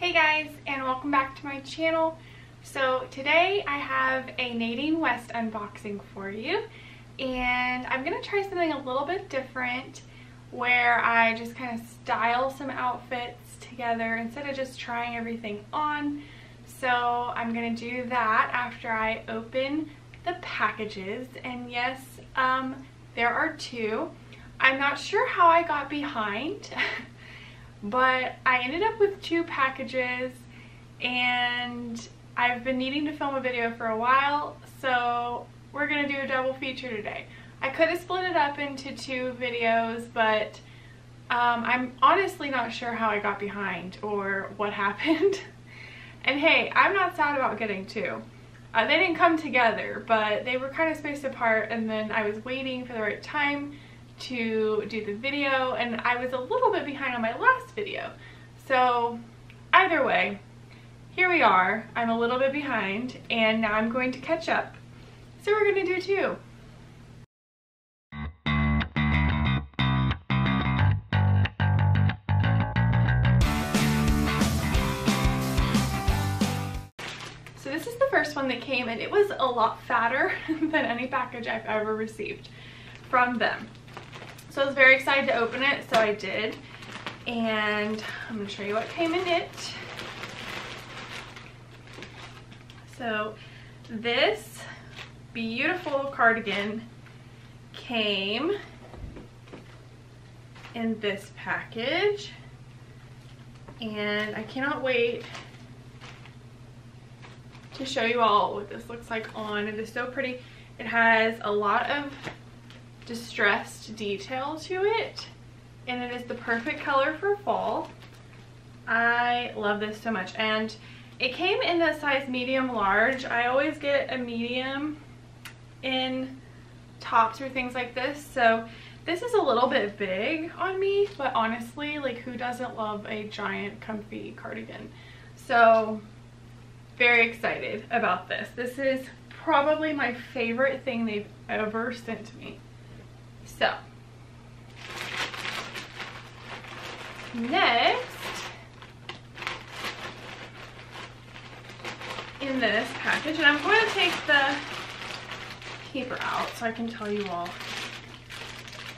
Hey guys, and welcome back to my channel. So today I have a Nadine West unboxing for you, and I'm going to try something a little bit different where I just kind of style some outfits together instead of just trying everything on. So I'm going to do that after I open the packages, and yes, there are two. I'm not sure how I got behind but I ended up with two packages, and I've been needing to film a video for a while, so we're gonna do a double feature today. I could have split it up into two videos, but I'm honestly not sure how I got behind or what happened. And hey, I'm not sad about getting two. They didn't come together, but they were kind of spaced apart, and then I was waiting for the right time to do the video, and I was a little bit behind on my last video. So either way, here we are. I'm a little bit behind, and now I'm going to catch up. So we're going to do two. So this is the first one that came, and it was a lot fatter than any package I've ever received from them. So I was very excited to open it, so I did. And I'm going to show you what came in it. So this beautiful cardigan came in this package. And I cannot wait to show you all what this looks like on. It is so pretty. It has a lot of distressed detail to it, and it is the perfect color for fall. I love this so much, and it came in the size medium large. I always get a medium in tops or things like this, so this is a little bit big on me, but honestly, like, who doesn't love a giant comfy cardigan? So very excited about this. This is probably my favorite thing they've ever sent to me. So next, in this package, and I'm going to take the paper out so I can tell you all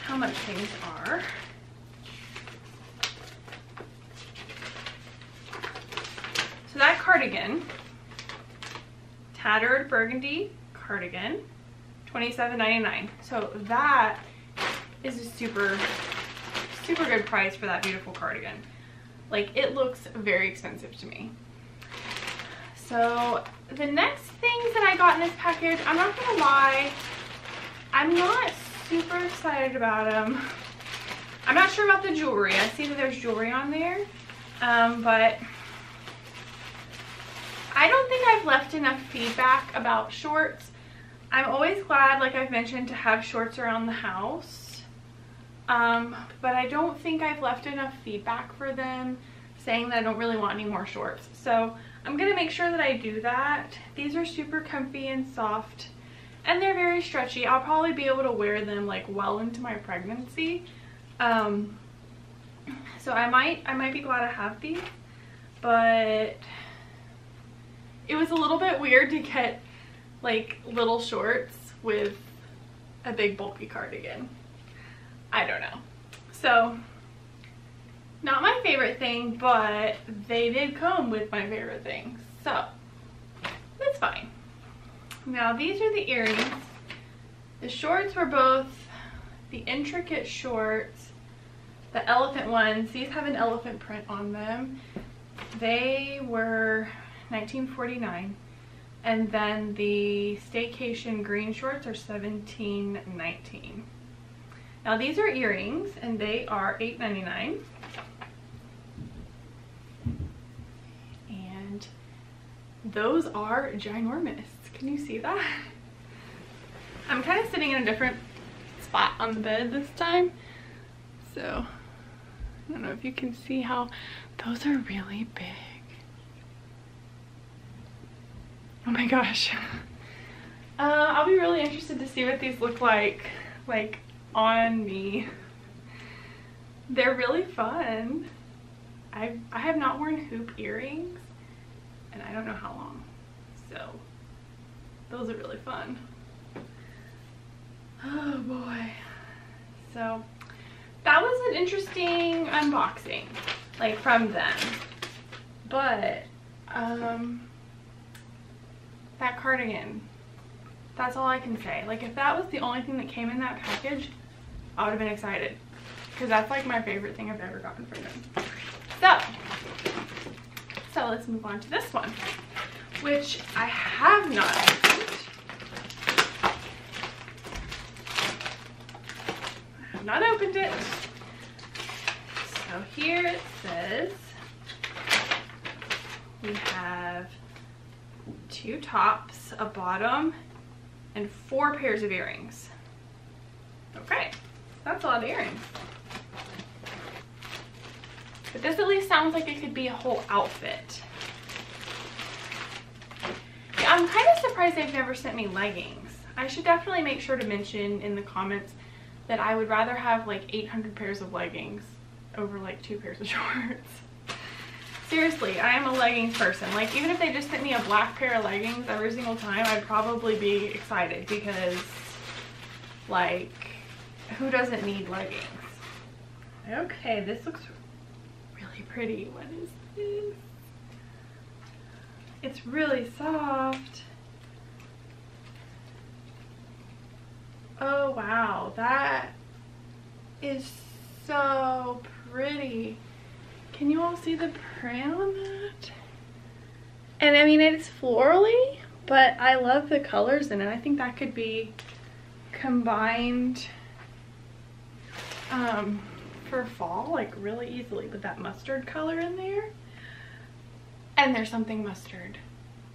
how much things are. So that cardigan, tattered burgundy cardigan, $27.99. So that is a super good price for that beautiful cardigan. Like, it looks very expensive to me. So the next things that I got in this package, I'm not gonna lie, I'm not super excited about them. I'm not sure about the jewelry. I see that there's jewelry on there, but I don't think I've left enough feedback about shorts. I'm always glad, like I've mentioned, to have shorts around the house, but I don't think I've left enough feedback for them saying that I don't really want any more shorts. So I'm gonna make sure that I do that. These are super comfy and soft, and they're very stretchy. I'll probably be able to wear them like well into my pregnancy. So I might be glad I have these, but it was a little bit weird to get like little shorts with a big bulky cardigan. I don't know. So not my favorite thing, but they did come with my favorite things, so that's fine. Now these are the earrings. The shorts were both the intricate shorts, the elephant ones. These have an elephant print on them. They were $19.49. And then the staycation green shorts are $17.19. Now these are earrings, and they are $8.99. And those are ginormous. Can you see that? I'm kind of sitting in a different spot on the bed this time, so I don't know if you can see how those are really big. Oh my gosh. I'll be really interested to see what these look like on me. They're really fun. I have not worn hoop earrings and I don't know how long, so those are really fun. Oh boy. So that was an interesting unboxing, like from them. But that cardigan, that's all I can say. Like if that was the only thing that came in that package, I would have been excited, because that's like my favorite thing I've ever gotten from them. So let's move on to this one, which I have not opened. I have not opened it. So here it says we have 2 tops, a bottom, and 4 pairs of earrings. Okay, that's a lot of earrings. But this at least sounds like it could be a whole outfit. Yeah, I'm kind of surprised they've never sent me leggings. I should definitely make sure to mention in the comments that I would rather have like 800 pairs of leggings over like 2 pairs of shorts. Seriously, I am a leggings person. Like even if they just sent me a black pair of leggings every single time, I'd probably be excited, because like who doesn't need leggings? Okay, this looks really pretty. What is this? It's really soft. Oh wow, that is so pretty. Can you all see the print on that? And I mean, it's florally, but I love the colors in it. I think that could be combined for fall like really easily with that mustard color in there. And there's something mustard.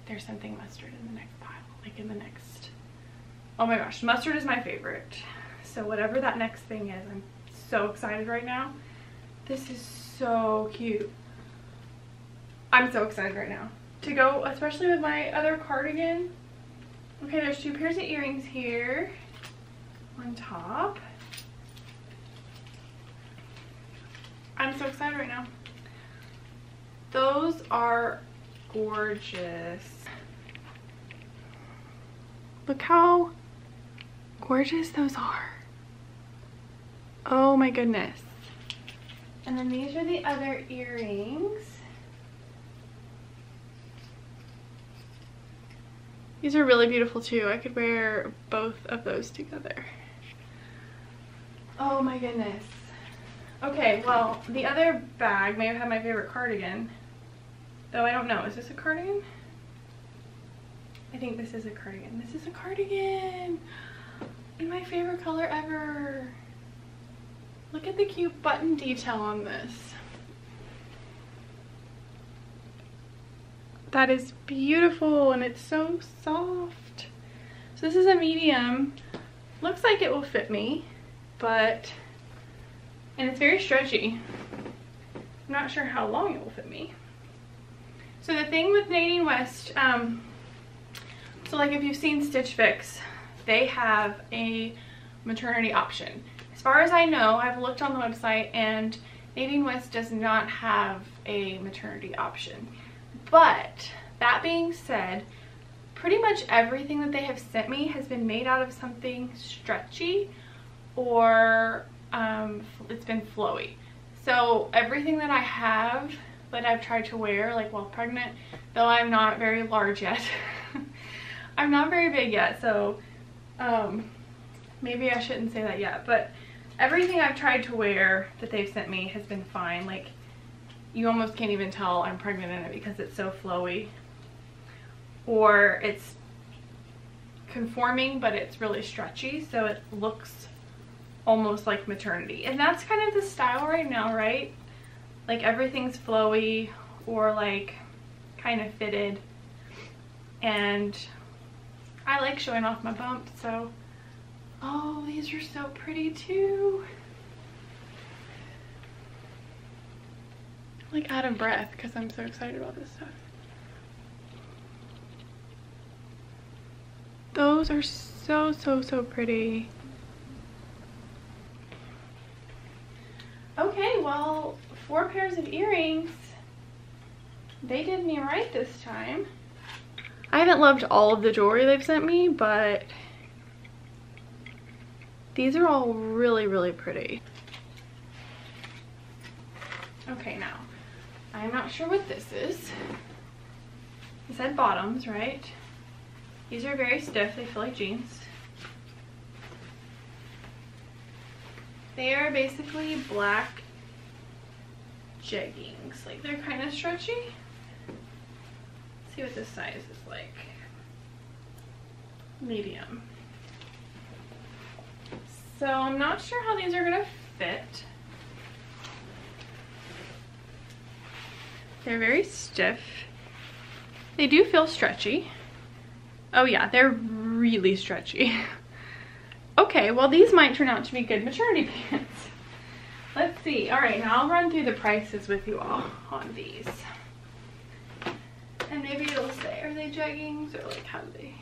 There's something mustard in the next pile, like in the next. Oh my gosh, mustard is my favorite. So whatever that next thing is, I'm so excited right now. This is so cute. I'm so excited right now to go, especially with my other cardigan. Okay, there's 2 pairs of earrings here on top. I'm so excited right now. Those are gorgeous. Look how gorgeous those are. Oh my goodness. And then these are the other earrings. These are really beautiful too. I could wear both of those together. Oh my goodness. Okay, well, the other bag may have had my favorite cardigan, though I don't know. Is this a cardigan? I think this is a cardigan. This is a cardigan! And my favorite color ever. Look at the cute button detail on this. That is beautiful, and it's so soft. So this is a medium. Looks like it will fit me, but, and it's very stretchy. I'm not sure how long it will fit me. So the thing with Nadine West, so like if you've seen Stitch Fix, they have a maternity option. As far as I know, I've looked on the website and Nadine West does not have a maternity option. But that being said, pretty much everything that they have sent me has been made out of something stretchy, or it's been flowy. So everything that I have that I've tried to wear like while pregnant, though I'm not very large yet, I'm not very big yet, so maybe I shouldn't say that yet, but everything I've tried to wear that they've sent me has been fine. Like, you almost can't even tell I'm pregnant in it because it's so flowy, or it's conforming but it's really stretchy, so it looks almost like maternity. And that's kind of the style right now, right? Like everything's flowy or like kind of fitted, and I like showing off my bumps, so oh, these are so pretty too. I'm like out of breath because I'm so excited about this stuff. Those are so pretty. Okay, well, 4 pairs of earrings. They did me right this time. I haven't loved all of the jewelry they've sent me, but these are all really, really pretty. Okay, now, I'm not sure what this is. It said bottoms, right? These are very stiff, they feel like jeans. They are basically black jeggings. Like, they're kind of stretchy. Let's see what this size is like. Medium. So I'm not sure how these are gonna fit. They're very stiff. They do feel stretchy. Oh yeah, they're really stretchy. Okay, well these might turn out to be good maternity pants. Let's see. All right, now I'll run through the prices with you all on these. And maybe it'll say, are they jeggings or like how do they?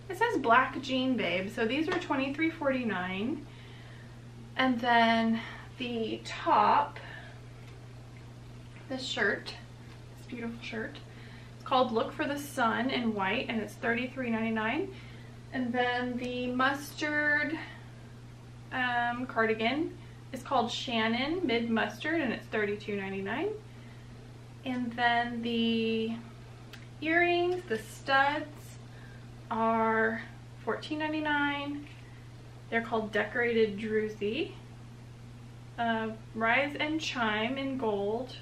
It says black jean babe, so these are $23.49. And then the top, this shirt, this beautiful shirt, it's called Look for the Sun in white and it's $33.99. And then the mustard cardigan is called Shannon Mid Mustard and it's $32.99. And then the earrings, the studs, are $14.99. They're called Decorated Druzy. Rise and Chime in gold,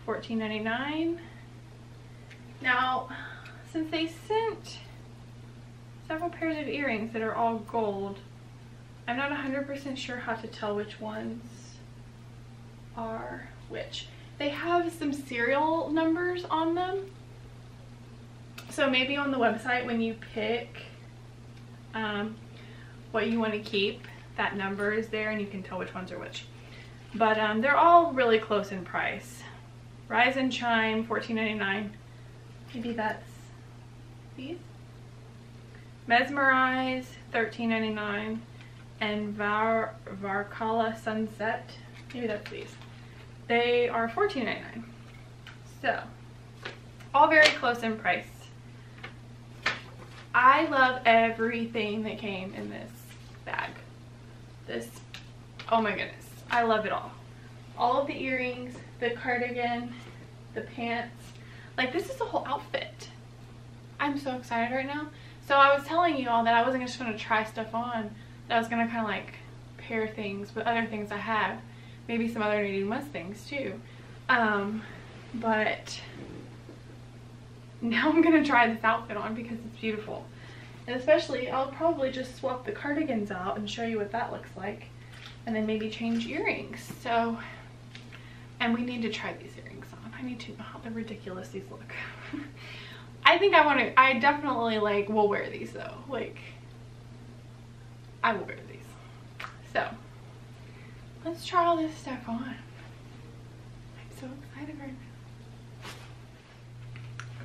$14.99. Now, since they sent several pairs of earrings that are all gold, I'm not 100% sure how to tell which ones are which. They have some serial numbers on them. So maybe on the website when you pick what you want to keep, that number is there and you can tell which ones are which. But they're all really close in price. Rise and Chime, $14.99. Maybe that's these. Mesmerize, $13.99. And Varkala Sunset, maybe that's these. They are $14.99. So, all very close in price. I love everything that came in this bag. This, oh my goodness, I love it all. All of the earrings, the cardigan, the pants. Like, this is a whole outfit. I'm so excited right now. So I was telling you all that I wasn't just going to try stuff on. That I was going to kind of like pair things with other things I have. Maybe some other Nadine West things too. But now I'm going to try this outfit on because it's beautiful. And especially, I'll probably just swap the cardigans out and show you what that looks like. And then maybe change earrings. So, and we need to try these earrings on. I need to know how ridiculous these look. I think I definitely like will wear these though. Like, I will wear these. So, let's try all this stuff on. I'm so excited right now.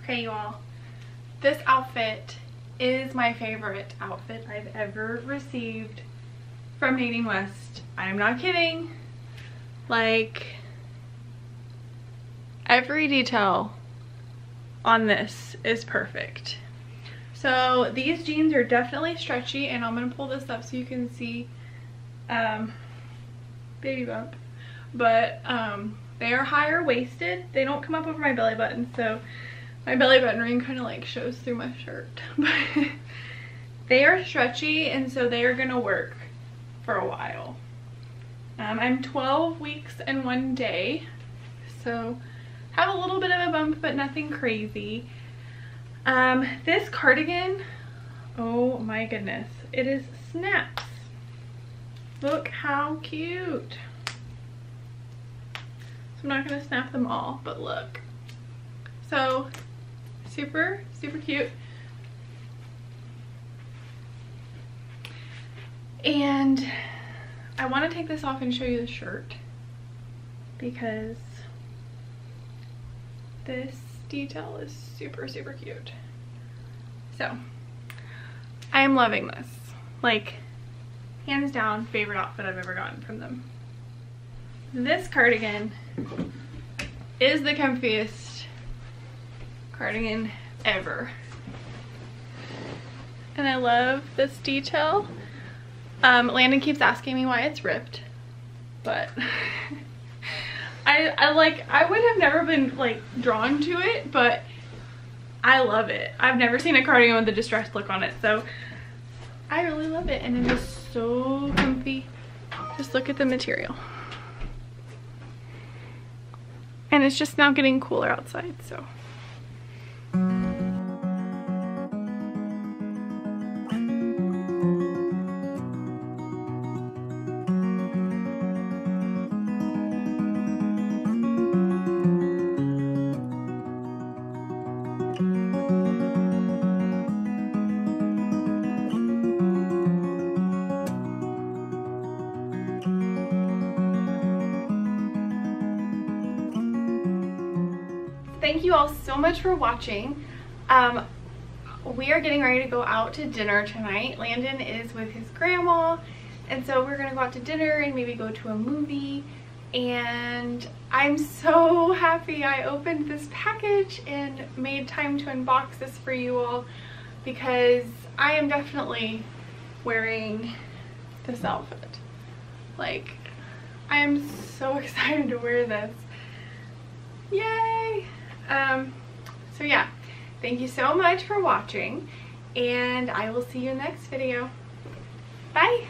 Okay, you all. This outfit is my favorite outfit I've ever received from Nadine West. I'm not kidding. Like, every detail on this is perfect. So these jeans are definitely stretchy, and I'm gonna pull this up so you can see baby bump, but they are higher waisted. They don't come up over my belly button, so my belly button ring kind of like shows through my shirt. But they are stretchy, and so they are gonna work for a while. I'm 12 weeks and 1 day, so have a little bit of a bump, but nothing crazy. This cardigan, oh my goodness, it is snaps. Look how cute. So I'm not gonna snap them all, but look. So super, super cute. And I want to take this off and show you the shirt because this detail is super, super cute. So I am loving this. Like, hands down, favorite outfit I've ever gotten from them. This cardigan is the comfiest cardigan ever. And I love this detail. Landon keeps asking me why it's ripped, but I would have never been like drawn to it, but I love it. I've never seen a cardigan with a distressed look on it, so I really love it. And it is so comfy. Just look at the material. And it's just now getting cooler outside, so. Thank you all so much for watching. We are getting ready to go out to dinner tonight. Landon is with his grandma, and so we're gonna go out to dinner and maybe go to a movie. And I'm so happy I opened this package and made time to unbox this for you all, because I am definitely wearing this outfit. Like, I am so excited to wear this. Yay! So yeah, thank you so much for watching, and I will see you in the next video. Bye!